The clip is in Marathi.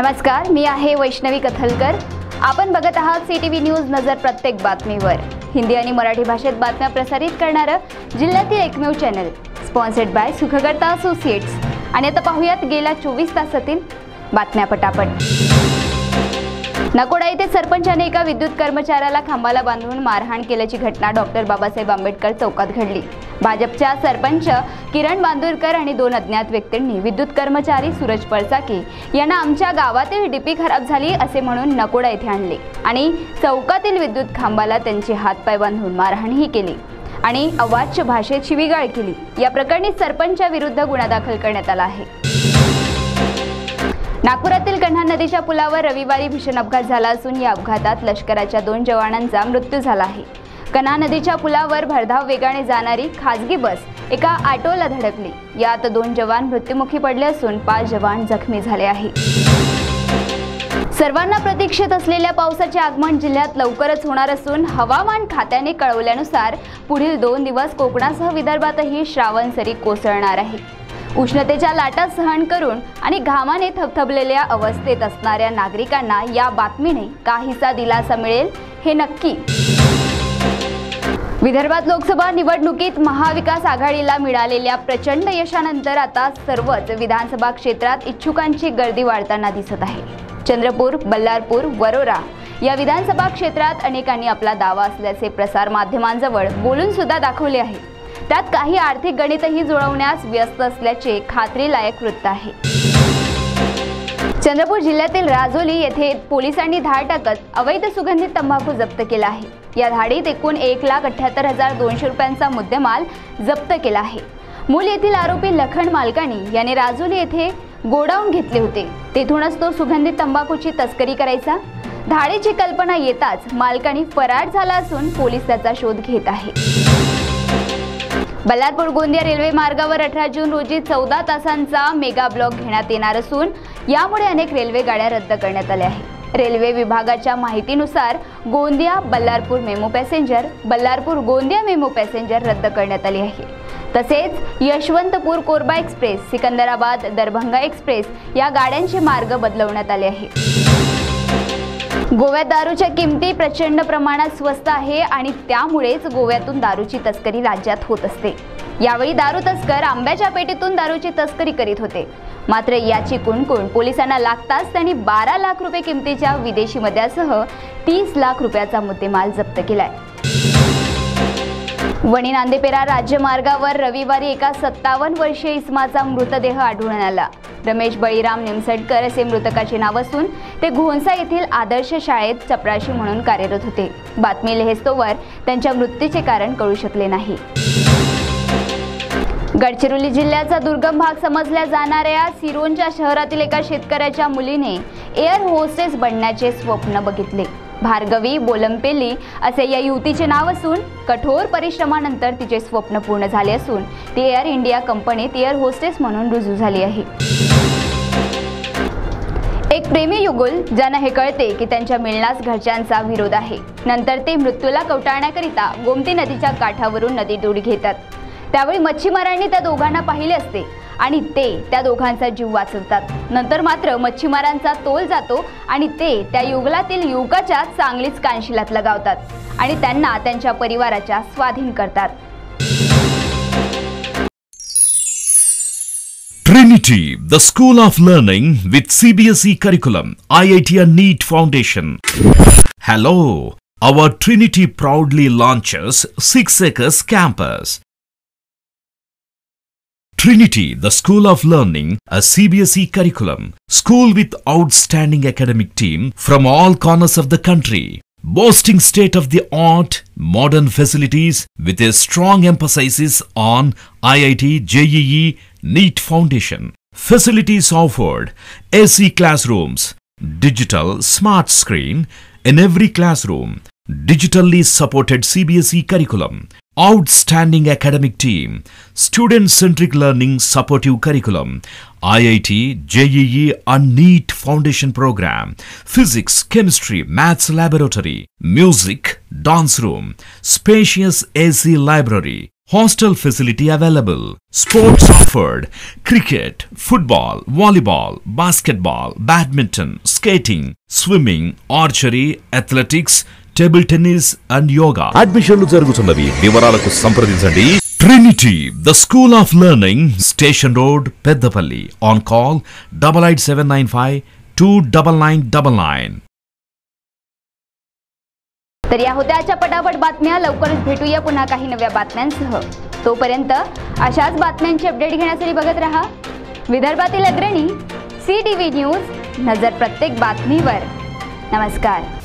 नमस्कार, मी आहे वैष्णवी कथलकर। आपण बघत आहात सीटीव्ही न्यूज नजर प्रत्येक बातमीवर। हिंदी आणि मराठी भाषेत बातम्या प्रसारित करणारे जिल्ह्यातील एकमेव channel, sponsored by Sukhkarta associates. आणि आता पाहूयात गेल्या 24 तासातील बातम्या पटापट। नकोडा येथे सरपंचाने एका विद्युत कर्मचाऱ्याला खांबाला बांधून मारहाण केल्याची घटना डॉक्टर बाबासाहेब आंबेडकर चौकात घडली। भाजपच्या सरपंच किरण बांदुरकर आणि 2 अज्ञात व्यक्तींनी विद्युत कर्मचारी सूरज पळसाकी यांना आमच्या गावातील डीपी खराब झाली असे म्हणून नकोडा येथे आणले आणि चौकातील विद्युत खांबाला त्यांचे हातपाय बांधून मारहाणही केली आणि अवाच्य भाषेत शिवीगाळ केली। या प्रकरणी सरपंचाविरुद्ध गुन्हा दाखल करण्यात आला आहे। नागपुरातील कन्हा नदीच्या पुलावर रविवारी भीषण अपघात झाला असून या अपघातात लष्कराच्या 2 जवानांचा मृत्यू झाला आहे। कन्हा नदीच्या पुलावर भरधाव वेगाने जाणारी खासगी बस एका ऑटोला धडकली। यात 2 जवान मृत्युमुखी पडले असून 5 जवान जखमी झाले आहेत। सर्वांना प्रतीक्षित असलेल्या पावसाचे आगमन जिल्ह्यात लवकरच होणार असून हवामान खात्याने कळवल्यानुसार पुढील 2 दिवस कोकणासह विदर्भातही श्रावण सरी कोसळणार आहे। उष्णतेच्या लाटा सहन करून आणि घामाने थबथबलेल्या अवस्थेत असणाऱ्या नागरिकांना या बातमीने काहीसा दिलासा मिळेल हे नक्की। विदर्भात लोकसभा निवडणुकीत महाविकास आघाडीला मिळालेल्या प्रचंड यशानंतर आता सर्वच विधानसभा क्षेत्रात इच्छुकांची गर्दी वाढताना दिसत आहे। चंद्रपूर, बल्लारपूर, वरोरा या विधानसभा क्षेत्रात अनेकांनी आपला दावा असल्याचे प्रसार माध्यमांजवळ बोलून सुद्धा दाखवले आहे। त्यात काही आर्थिक गणितही जुळवण्यास व्यस्त असल्याचे खात्रीलायक वृत्त आहे। चंद्रपूर जिल्ह्यातील राजोली येथे पोलिसांनी धाड टाकत अवैध सुगंधित तंबाखू जप्त केला आहे। या धाडीत एकूण 1,78,200 रुपयांचा मुद्देमाल जप्त केला आहे। मूल येथील आरोपी लखन मालकानी याने राजोली येथे गोडाऊन घेतले होते, तेथूनच तो सुगंधित तंबाखूची तस्करी करायचा। धाडीची कल्पना येताच मालकानी फरार झाला असून पोलीस त्याचा शोध घेत आहेत। बल्लारपूर गोंदिया रेल्वे मार्गावर 18 जून रोजी 14 तासांचा मेगा ब्लॉक घेण्यात येणार असून यामुळे अनेक रेल्वे गाड्या रद्द करण्यात आल्या आहेत। रेल्वे विभागाच्या माहितीनुसार Gondia Ballarpur memo passenger, Ballarpur Gondia memo passenger रद्द करण्यात आली आहे। तसेच यशवंतपूर कोरबा एक्सप्रेस, सिकंदराबाद दरभंगा एक्सप्रेस या गाड्यांचे मार्ग बदलवण्यात आले आहेत। गोव्यात दारूच्या किमती प्रचंड प्रमाणात स्वस्त आहे आणि त्यामुळेच गोव्यातून दारूची तस्करी राज्यात होत असते। यावेळी दारू तस्कर आंब्याच्या पेटीतून दारूची तस्करी करीत होते, मात्र याची कुणकुण पोलिसांना लागताच त्यांनी 12 लाख रुपये किमतीच्या विदेशी मद्यासह 30 लाख रुपयाचा मुद्देमाल जप्त केलाय। वणी नांदेपेरा राज्य मार्गावर रविवारी एका 57 वर्षीय इसमाचा मृतदेह आढळून आला। रमेश बळीराम निमसडकर असे मृतकाचे नाव असून ते घोणसा येथील आदर्श शाळेत चपराशी म्हणून कार्यरत होते। बातमी लेहेस्तोवर त्यांच्या मृत्यूचे कारण कळू शकले नाही। गडचिरोली जिल्ह्याचा दुर्गम भाग समजल्या जाणाऱ्या सिरोंचा शहरातील एका शेतकऱ्याच्या मुलीने एअर होस्टेस बनण्याचे स्वप्न बघितले। भार्गवी बोलंपेली असे या युवतीचे नाव असून कठोर परिश्रमानंतर तिचे स्वप्न पूर्ण झाले असून ती एअर इंडिया कंपनीत एअर होस्टेस म्हणून रुजू झाली आहे। एक प्रेमी युगुल ज्यांना हे कळते की त्यांच्या मिळण्यास घरच्यांचा विरोध आहे, नंतर ते मृत्यूला कवटाळण्याकरिता गोमती नदीच्या काठावरून नदीत उडी घेतात। त्यावेळी मच्छीमारांनी त्या दोघांना पाहिले असते आणि ते त्या दोघांचा जीव वाचवतात। नंतर मात्र मच्छीमारांचा तोल जातो आणि ते त्या युगलातील युवकाच्या चांगलीच कानशिलात लगावतात आणि त्यांना त्यांच्या परिवाराच्या स्वाधीन करतात। Trinity, the School of Learning with CBSE curriculum, IIT and NEET Foundation. Hello, our Trinity proudly launches 6 acres campus. Trinity, the School of Learning, a CBSE curriculum, school with outstanding academic team from all corners of the country, boasting state-of-the-art modern facilities with a strong emphasis on IIT, JEE, NEET Foundation. Facilities offered: AC classrooms, digital smart screen in every classroom, digitally supported CBSE curriculum, outstanding academic team, student-centric learning supportive curriculum, IIT, JEE and NEET Foundation program, physics, chemistry, maths laboratory, music, dance room, spacious AC library, Hostel facility available. Sports offered. Cricket, football, volleyball, basketball, badminton, skating, swimming, archery, athletics, table tennis and yoga. అడ్మిషన్లు జరుగుతున్నవి. వివరాలకు సంప్రదించండి. Trinity, the School of Learning, Station Road, Peddapalli. On call 88795 29999. तर या होत्या आजच्या पटापट बातम्या. लवकरच भेटूया पुन्हा काही नव्या बातम्यांसह. तोपर्यंत अशाच बातम्यांची अपडेट घेण्यासाठी बघत रहा विदर्भातील अग्रणी CTV न्यूज. नजर प्रत्येक बातमीवर. नमस्कार.